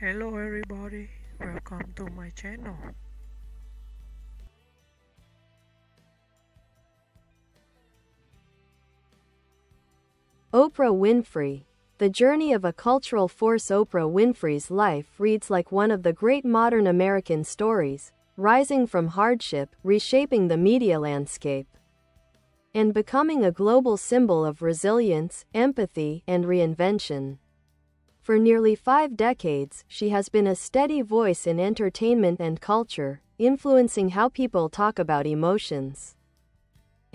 Hello everybody, welcome to my channel. Oprah Winfrey. The journey of a cultural force. Oprah Winfrey's life reads like one of the great modern American stories, rising from hardship, reshaping the media landscape, and becoming a global symbol of resilience, empathy, and reinvention. For nearly 5 decades, she has been a steady voice in entertainment and culture, influencing how people talk about emotions,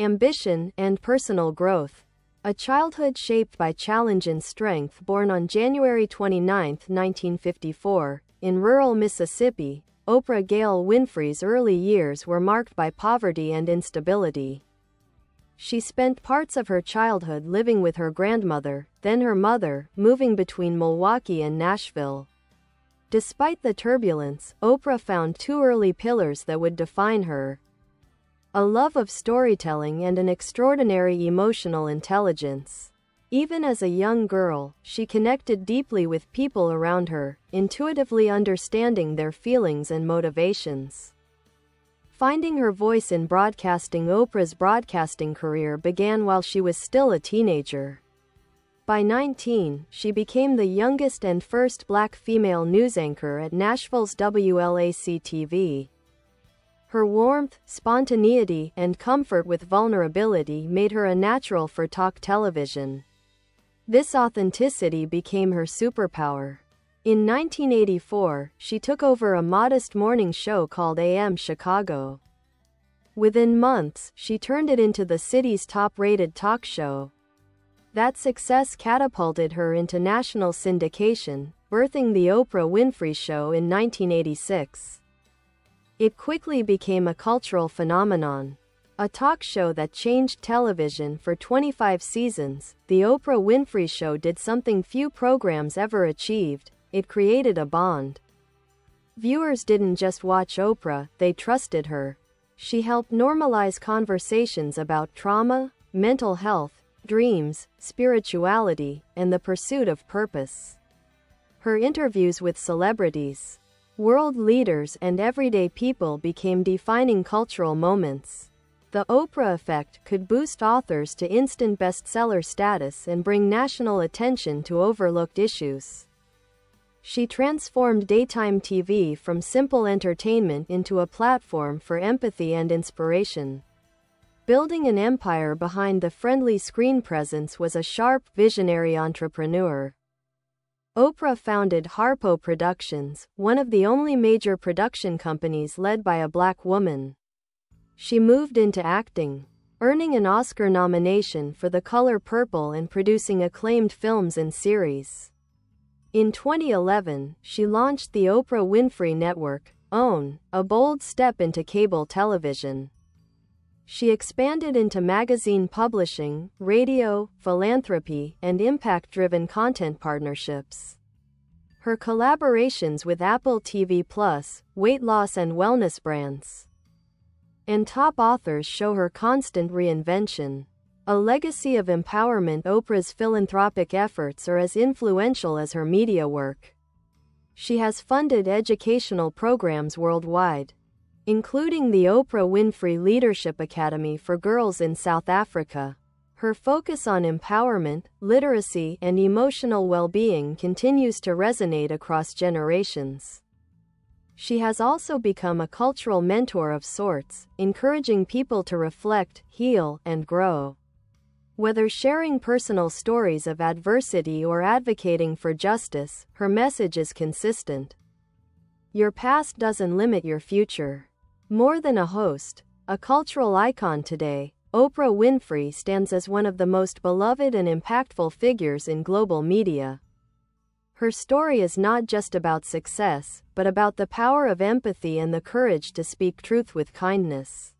ambition, and personal growth. A childhood shaped by challenge and strength. Born on January 29, 1954, in rural Mississippi, Oprah Gail Winfrey's early years were marked by poverty and instability. She spent parts of her childhood living with her grandmother, then her mother, moving between Milwaukee and Nashville. Despite the turbulence, Oprah found 2 early pillars that would define her: a love of storytelling and an extraordinary emotional intelligence. Even as a young girl, she connected deeply with people around her, intuitively understanding their feelings and motivations. Finding her voice in broadcasting. Oprah's broadcasting career began while she was still a teenager. By 19, she became the youngest and first black female news anchor at Nashville's WLAC-TV. Her warmth, spontaneity, and comfort with vulnerability made her a natural for talk television. This authenticity became her superpower. In 1984, she took over a modest morning show called AM Chicago. Within months, she turned it into the city's top-rated talk show. That success catapulted her into national syndication, birthing The Oprah Winfrey Show in 1986. It quickly became a cultural phenomenon. A talk show that changed television for 25 seasons, The Oprah Winfrey Show did something few programs ever achieved: it created a bond. Viewers didn't just watch Oprah, they trusted her. She helped normalize conversations about trauma, mental health, dreams, spirituality, and the pursuit of purpose. Her interviews with celebrities, world leaders, and everyday people became defining cultural moments. The Oprah effect could boost authors to instant bestseller status and bring national attention to overlooked issues. She transformed daytime TV from simple entertainment into a platform for empathy and inspiration. Building an empire behind the friendly screen presence was a sharp, visionary entrepreneur. Oprah founded Harpo Productions, one of the only major production companies led by a black woman. She moved into acting, earning an Oscar nomination for The Color Purple and producing acclaimed films and series. In 2011, she launched the Oprah Winfrey Network, OWN, a bold step into cable television. She expanded into magazine publishing, radio, philanthropy, and impact-driven content partnerships. Her collaborations with Apple TV+, weight loss and wellness brands, and top authors show her constant reinvention. A legacy of empowerment. Oprah's philanthropic efforts are as influential as her media work. She has funded educational programs worldwide, including the Oprah Winfrey Leadership Academy for Girls in South Africa. Her focus on empowerment, literacy, and emotional well-being continues to resonate across generations. She has also become a cultural mentor of sorts, encouraging people to reflect, heal, and grow. Whether sharing personal stories of adversity or advocating for justice, her message is consistent. Your past doesn't limit your future. More than a host, a cultural icon today, Oprah Winfrey stands as one of the most beloved and impactful figures in global media. Her story is not just about success, but about the power of empathy and the courage to speak truth with kindness.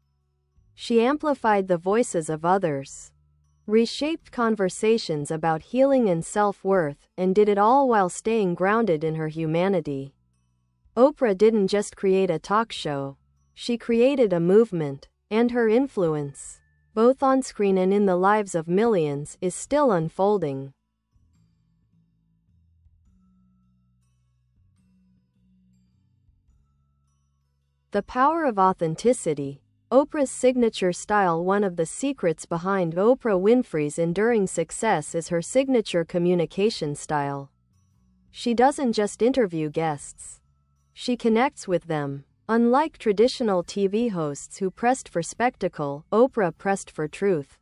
She amplified the voices of others, reshaped conversations about healing and self-worth, and did it all while staying grounded in her humanity. Oprah didn't just create a talk show. She created a movement, and her influence, both on screen and in the lives of millions, is still unfolding. The power of authenticity. Oprah's signature style. One of the secrets behind Oprah Winfrey's enduring success is her signature communication style. She doesn't just interview guests. She connects with them. Unlike traditional TV hosts who pressed for spectacle, Oprah pressed for truth.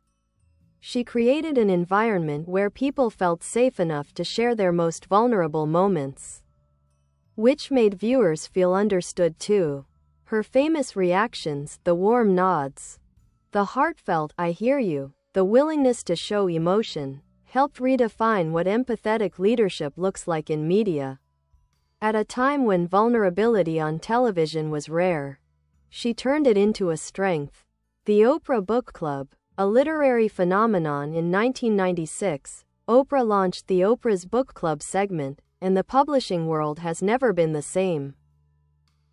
She created an environment where people felt safe enough to share their most vulnerable moments, which made viewers feel understood too. Her famous reactions, the warm nods, the heartfelt "I hear you," the willingness to show emotion, helped redefine what empathetic leadership looks like in media. At a time when vulnerability on television was rare, she turned it into a strength. The Oprah Book Club, a literary phenomenon. In 1996, Oprah launched the Oprah's Book Club segment, and the publishing world has never been the same.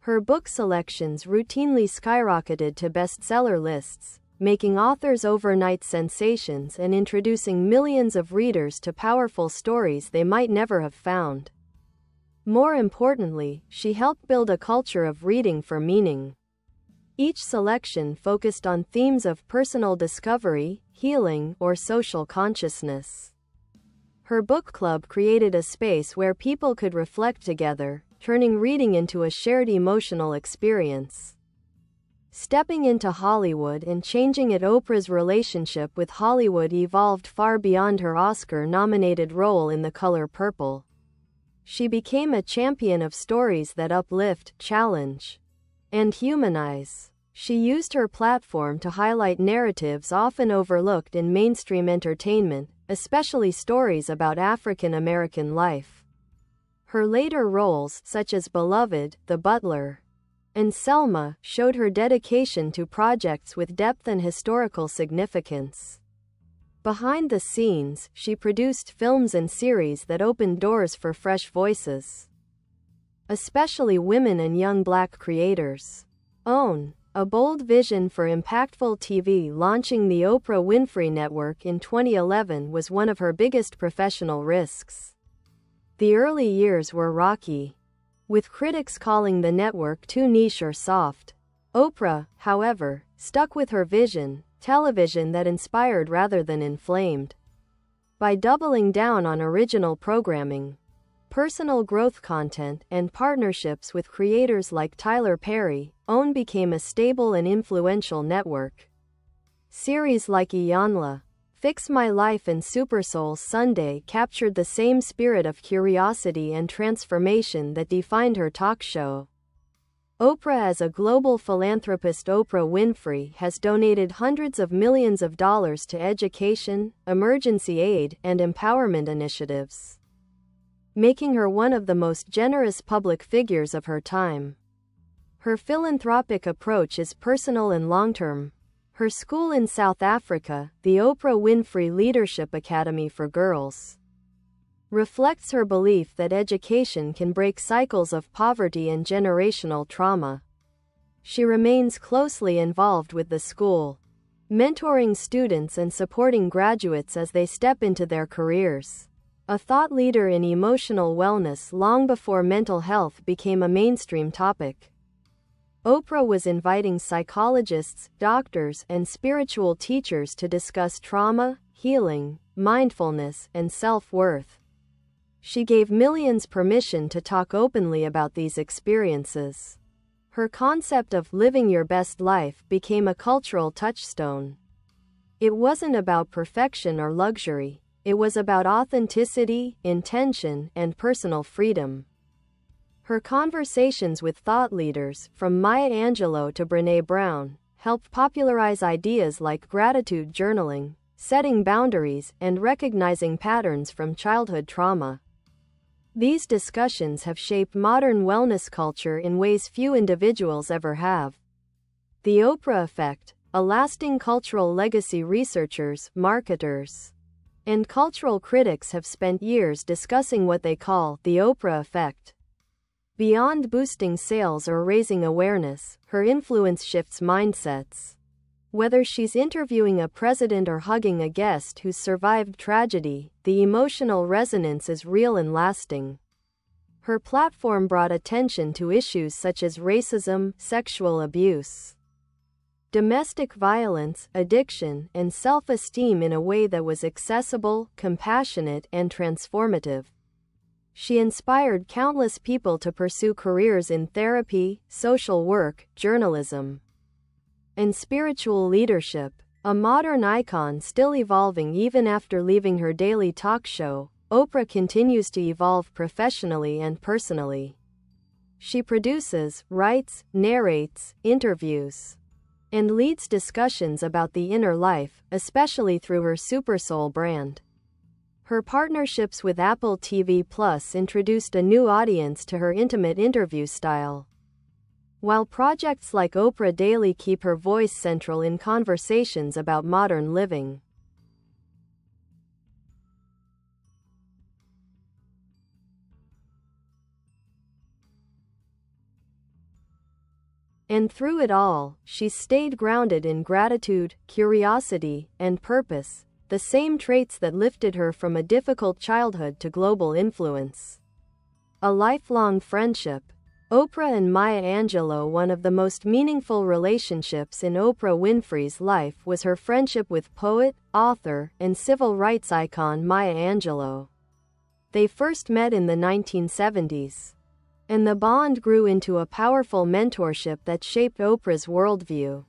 Her book selections routinely skyrocketed to bestseller lists, making authors overnight sensations and introducing millions of readers to powerful stories they might never have found. More importantly, she helped build a culture of reading for meaning. Each selection focused on themes of personal discovery, healing, or social consciousness. Her book club created a space where people could reflect together, turning reading into a shared emotional experience. Stepping into Hollywood and changing it. Oprah's relationship with Hollywood evolved far beyond her Oscar-nominated role in The Color Purple. She became a champion of stories that uplift, challenge, and humanize. She used her platform to highlight narratives often overlooked in mainstream entertainment, especially stories about African American life. Her later roles, such as Beloved, The Butler, and Selma, showed her dedication to projects with depth and historical significance. Behind the scenes, she produced films and series that opened doors for fresh voices, especially women and young Black creators. Own a bold vision for impactful TV. Launching the Oprah Winfrey Network in 2011 was one of her biggest professional risks. The early years were rocky, with critics calling the network too niche or soft. Oprah, however, stuck with her vision: television that inspired rather than inflamed. By doubling down on original programming, personal growth content, and partnerships with creators like Tyler Perry, OWN became a stable and influential network. Series like Iyanla, Fix My Life, and Super Soul Sunday captured the same spirit of curiosity and transformation that defined her talk show. Oprah, as a global philanthropist, Oprah Winfrey has donated hundreds of millions of dollars to education, emergency aid, and empowerment initiatives, making her one of the most generous public figures of her time. Her philanthropic approach is personal and long-term. Her school in South Africa, the Oprah Winfrey Leadership Academy for Girls, reflects her belief that education can break cycles of poverty and generational trauma. She remains closely involved with the school, mentoring students and supporting graduates as they step into their careers. A thought leader in emotional wellness long before mental health became a mainstream topic, Oprah was inviting psychologists, doctors, and spiritual teachers to discuss trauma, healing, mindfulness, and self-worth. She gave millions permission to talk openly about these experiences. Her concept of living your best life became a cultural touchstone. It wasn't about perfection or luxury. It was about authenticity, intention, and personal freedom. Her conversations with thought leaders, from Maya Angelou to Brené Brown, helped popularize ideas like gratitude journaling, setting boundaries, and recognizing patterns from childhood trauma. These discussions have shaped modern wellness culture in ways few individuals ever have. The Oprah Effect, a lasting cultural legacy. Researchers, marketers, and cultural critics have spent years discussing what they call the Oprah Effect. Beyond boosting sales or raising awareness, her influence shifts mindsets. Whether she's interviewing a president or hugging a guest who's survived tragedy, the emotional resonance is real and lasting. Her platform brought attention to issues such as racism, sexual abuse, domestic violence, addiction, and self-esteem in a way that was accessible, compassionate, and transformative. She inspired countless people to pursue careers in therapy, social work, journalism, and spiritual leadership. A modern icon still evolving even after leaving her daily talk show, Oprah continues to evolve professionally and personally. She produces, writes, narrates, interviews, and leads discussions about the inner life, especially through her Supersoul brand. Her partnerships with Apple TV Plus introduced a new audience to her intimate interview style, while projects like Oprah Daily keep her voice central in conversations about modern living. And through it all, she stayed grounded in gratitude, curiosity, and purpose, the same traits that lifted her from a difficult childhood to global influence. A lifelong friendship. Oprah and Maya Angelou. One of the most meaningful relationships in Oprah Winfrey's life was her friendship with poet, author, and civil rights icon Maya Angelou. They first met in the 1970s, and the bond grew into a powerful mentorship that shaped Oprah's worldview.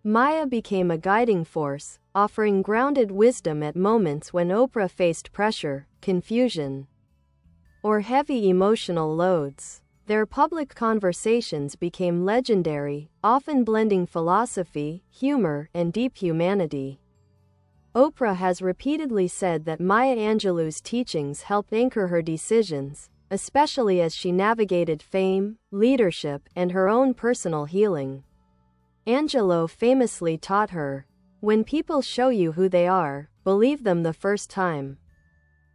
Maya became a guiding force, offering grounded wisdom at moments when Oprah faced pressure, confusion, or heavy emotional loads. Their public conversations became legendary, often blending philosophy, humor, and deep humanity. Oprah has repeatedly said that Maya Angelou's teachings helped anchor her decisions, especially as she navigated fame, leadership, and her own personal healing. Angelou famously taught her, "When people show you who they are, believe them the first time."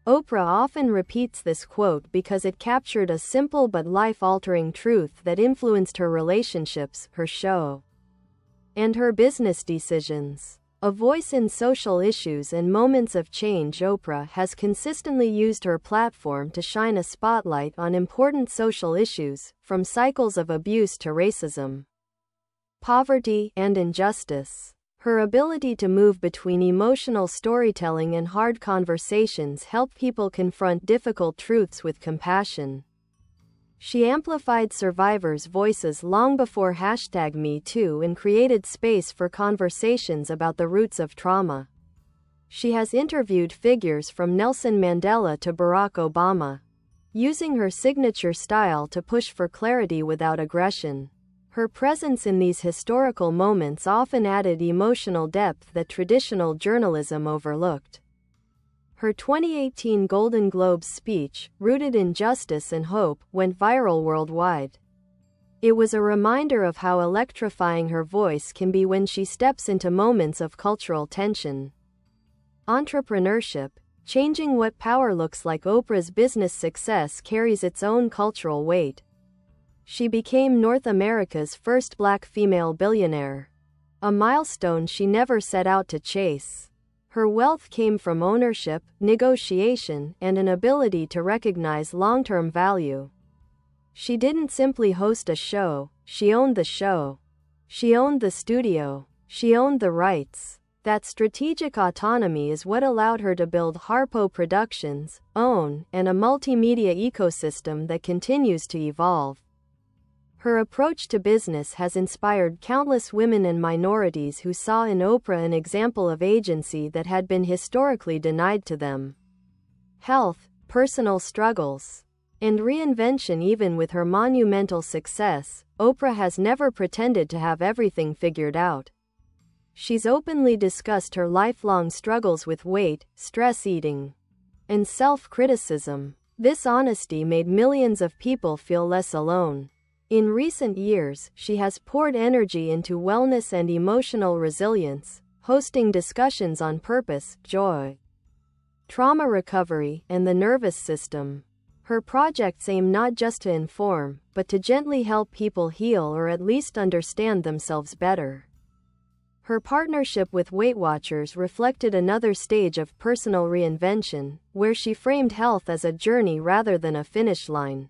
Oprah often repeats this quote because it captured a simple but life-altering truth that influenced her relationships, her show, and her business decisions. A voice in social issues and moments of change, Oprah has consistently used her platform to shine a spotlight on important social issues, from cycles of abuse to racism, poverty, and injustice. Her ability to move between emotional storytelling and hard conversations helped people confront difficult truths with compassion. She amplified survivors' voices long before #MeToo and created space for conversations about the roots of trauma. She has interviewed figures from Nelson Mandela to Barack Obama, using her signature style to push for clarity without aggression. Her presence in these historical moments often added emotional depth that traditional journalism overlooked. Her 2018 Golden Globes speech, rooted in justice and hope, went viral worldwide. It was a reminder of how electrifying her voice can be when she steps into moments of cultural tension. Entrepreneurship. Changing what power looks like. Oprah's business success carries its own cultural weight. She became North America's first black female billionaire, a milestone she never set out to chase. Her wealth came from ownership, negotiation, and an ability to recognize long-term value. She didn't simply host a show, she owned the show. She owned the studio. She owned the rights. That strategic autonomy is what allowed her to build Harpo Productions, OWN, and a multimedia ecosystem that continues to evolve. Her approach to business has inspired countless women and minorities who saw in Oprah an example of agency that had been historically denied to them. Health, personal struggles, and reinvention. Even with her monumental success, Oprah has never pretended to have everything figured out. She's openly discussed her lifelong struggles with weight, stress eating, and self-criticism. This honesty made millions of people feel less alone. In recent years, she has poured energy into wellness and emotional resilience, hosting discussions on purpose, joy, trauma recovery, and the nervous system. Her projects aim not just to inform, but to gently help people heal or at least understand themselves better. Her partnership with Weight Watchers reflected another stage of personal reinvention, where she framed health as a journey rather than a finish line.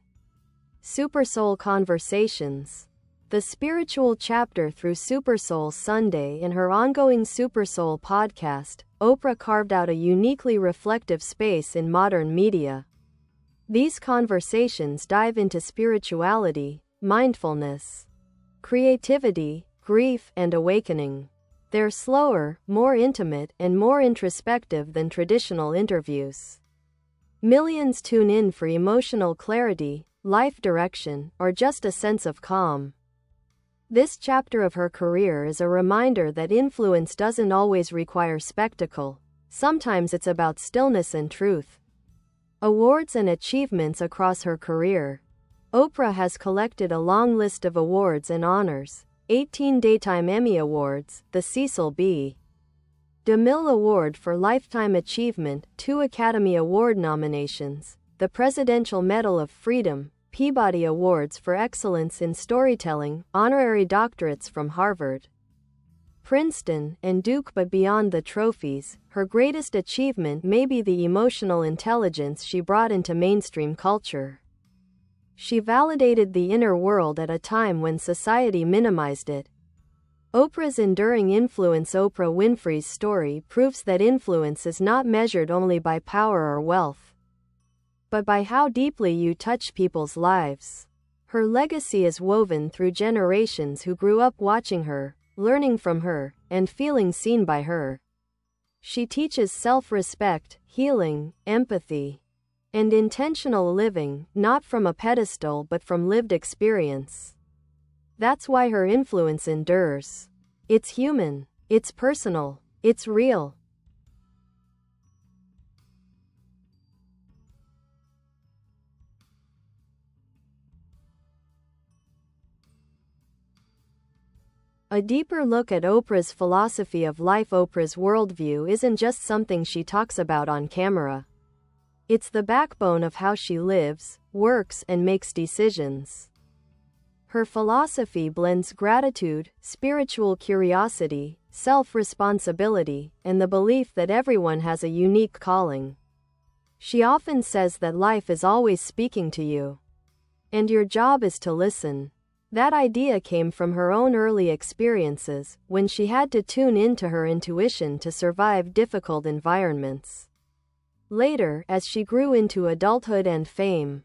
Supersoul Conversations. The spiritual chapter through Supersoul Sunday. In her ongoing Supersoul podcast, Oprah carved out a uniquely reflective space in modern media. These conversations dive into spirituality, mindfulness, creativity, grief, and awakening. They're slower, more intimate, and more introspective than traditional interviews. Millions tune in for emotional clarity, life direction, or just a sense of calm. This chapter of her career is a reminder that influence doesn't always require spectacle. Sometimes it's about stillness and truth. Awards and achievements across her career. Oprah has collected a long list of awards and honors: 18 Daytime Emmy Awards, the Cecil B. DeMille Award for Lifetime Achievement, 2 Academy Award nominations, the Presidential Medal of Freedom, Peabody Awards for Excellence in Storytelling, honorary doctorates from Harvard, Princeton, and Duke. But beyond the trophies, her greatest achievement may be the emotional intelligence she brought into mainstream culture. She validated the inner world at a time when society minimized it. Oprah's enduring influence. Oprah Winfrey's story proves that influence is not measured only by power or wealth, but by how deeply you touch people's lives. Her legacy is woven through generations who grew up watching her, learning from her, and feeling seen by her. She teaches self-respect, healing, empathy, and intentional living, not from a pedestal but from lived experience. That's why her influence endures. It's human, it's personal, it's real. A deeper look at Oprah's philosophy of life. Oprah's worldview isn't just something she talks about on camera. It's the backbone of how she lives, works, and makes decisions. Her philosophy blends gratitude, spiritual curiosity, self-responsibility, and the belief that everyone has a unique calling. She often says that life is always speaking to you, and your job is to listen. That idea came from her own early experiences, when she had to tune into her intuition to survive difficult environments. Later, as she grew into adulthood and fame,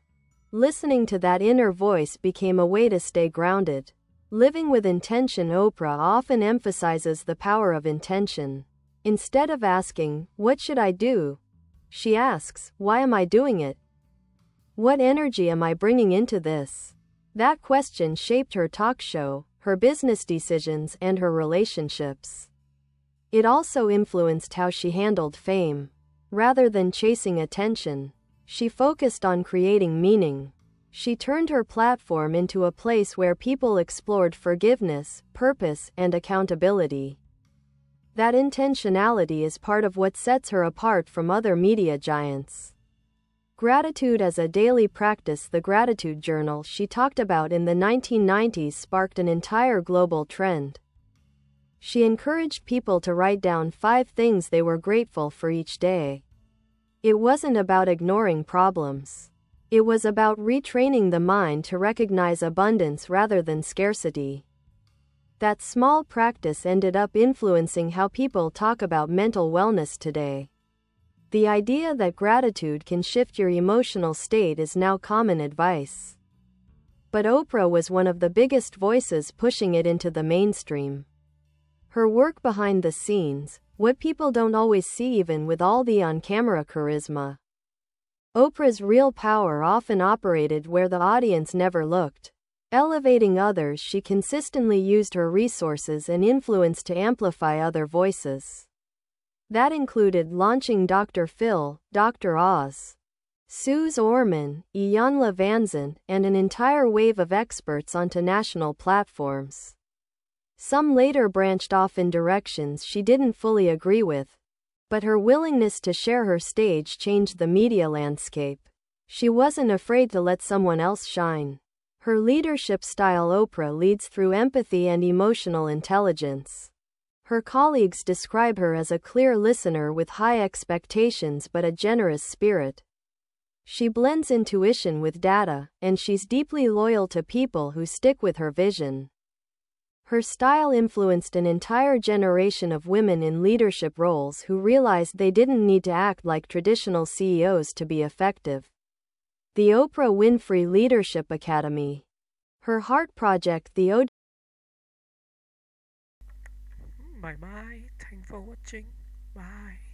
listening to that inner voice became a way to stay grounded. Living with intention. Oprah often emphasizes the power of intention. Instead of asking, "What should I do?" she asks, "Why am I doing it? What energy am I bringing into this?" That question shaped her talk show, her business decisions, and her relationships. It also influenced how she handled fame. Rather than chasing attention, she focused on creating meaning. She turned her platform into a place where people explored forgiveness, purpose, and accountability. That intentionality is part of what sets her apart from other media giants. Gratitude as a daily practice. The gratitude journal she talked about in the 1990s sparked an entire global trend. She encouraged people to write down 5 things they were grateful for each day. It wasn't about ignoring problems. It was about retraining the mind to recognize abundance rather than scarcity. That small practice ended up influencing how people talk about mental wellness today. The idea that gratitude can shift your emotional state is now common advice. But Oprah was one of the biggest voices pushing it into the mainstream. Her work behind the scenes, what people don't always see even with all the on-camera charisma. Oprah's real power often operated where the audience never looked. Elevating others, she consistently used her resources and influence to amplify other voices. That included launching Dr. Phil, Dr. Oz, Suze Orman, Iyanla Vanzant, and an entire wave of experts onto national platforms. Some later branched off in directions she didn't fully agree with, but her willingness to share her stage changed the media landscape. She wasn't afraid to let someone else shine. Her leadership style. Oprah leads through empathy and emotional intelligence. Her colleagues describe her as a clear listener with high expectations but a generous spirit. She blends intuition with data, and she's deeply loyal to people who stick with her vision. Her style influenced an entire generation of women in leadership roles who realized they didn't need to act like traditional CEOs to be effective. The Oprah Winfrey Leadership Academy. Her heart project, the Bye bye. Thanks for watching. Bye.